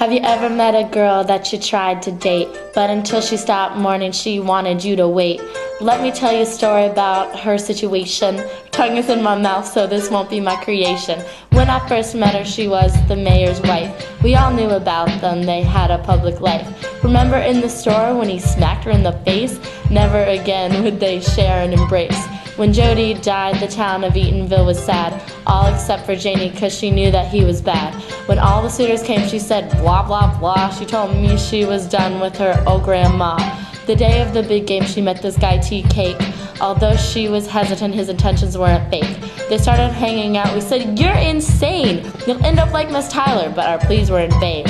Have you ever met a girl that you tried to date, but until she stopped mourning, she wanted you to wait? Let me tell you a story about her situation. Tongue is in my mouth, so this won't be my creation. When I first met her, she was the mayor's wife. We all knew about them, they had a public life. Remember in the store when he smacked her in the face? Never again would they share an embrace. When Jody died, the town of Eatonville was sad, all except for Janie, cause she knew that he was bad. When all the suitors came, she said blah blah blah. She told me she was done with her old grandma. The day of the big game, she met this guy T Cake. Although she was hesitant, his intentions weren't fake. They started hanging out. We said, "You're insane, you'll end up like Miss Tyler," but our pleas were in vain.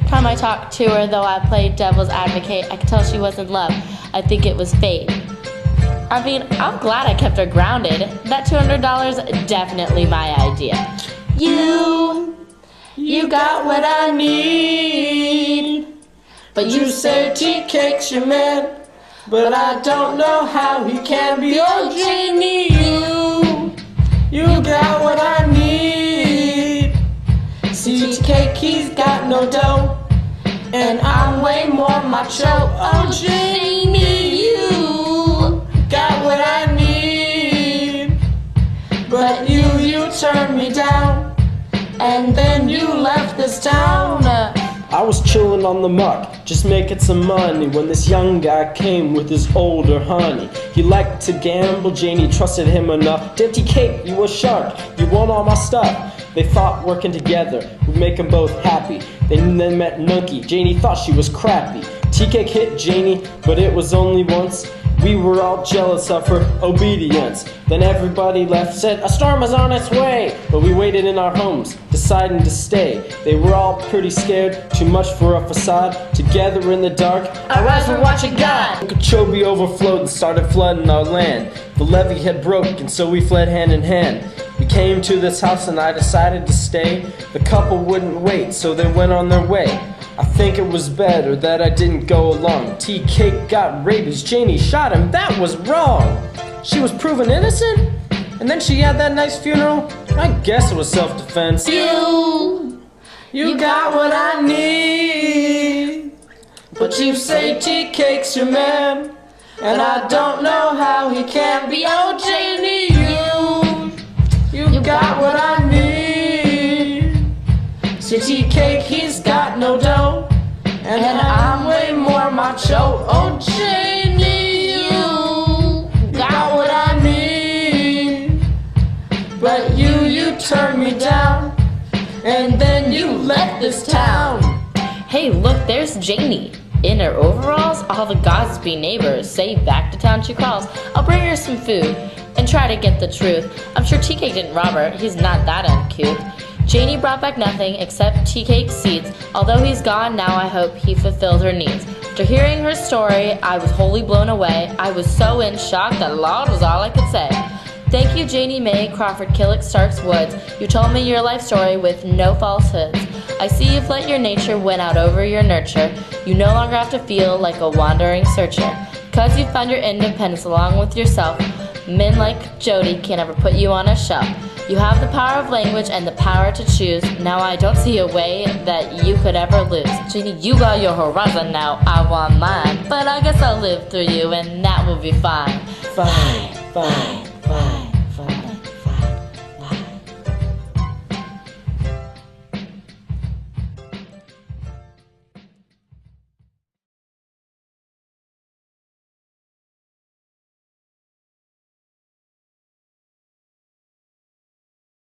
Time I talked to her, though I played devil's advocate, I could tell she was in love. I think it was fate. I mean, I'm glad I kept her grounded. That $200, definitely my idea. You got what I need. But you say T-Cake's your man, but I don't know how he can be. Oh, Janie, you got what I need. See, T-Cake, he's got no dough, and I'm way more macho. Oh, Janie, you got what I need. But you turned me down, and then you left this town. I was chillin' on the muck, just making some money, when this young guy came with his older honey. He liked to gamble, Janie trusted him enough. Damn T-Cake, you a shark, you want all my stuff. They thought working together would make them both happy. Then they met Nunky, Janie thought she was crappy. T-Cake hit Janie, but it was only once. We were all jealous of her obedience. Then everybody left, said a storm is on its way. But we waited in our homes, deciding to stay. They were all pretty scared, too much for a facade. Together in the dark, our eyes were watching God. Okeechobee overflowed and started flooding our land. The levee had broken, so we fled hand in hand. We came to this house and I decided to stay. The couple wouldn't wait, so they went on their way. I think it was better that I didn't go along. T-Cake got rabies, Janie shot him, that was wrong. She was proven innocent, and then she had that nice funeral. I guess it was self-defense. You got what I need. But you say T-Cake's your man, and I don't know how he can be. Oh, Janie, you got what I need. See, T-Cake, he's got no dough, and I'm way more macho. Oh, Janie, you got what I need. But you turned me down, and then you left this town. Hey, look, there's Janie. In her overalls, all the Godsby neighbors say back to town she crawls. I'll bring her some food and try to get the truth. I'm sure T-Cake didn't rob her, he's not that uncouth. Janie brought back nothing except T-Cake's seeds. Although he's gone, now I hope he fulfilled her needs. After hearing her story, I was wholly blown away. I was so in shock that Lord was all I could say. Thank you, Janie Mae Crawford Killick Starks Woods. You told me your life story with no falsehoods. I see you've let your nature win out over your nurture. You no longer have to feel like a wandering searcher. Cause you found your independence along with yourself. Men like Jody can't ever put you on a shelf. You have the power of language and the power to choose. Now I don't see a way that you could ever lose. Janie, you got your horizon now, I want mine. But I guess I'll live through you and that will be fine. Fine.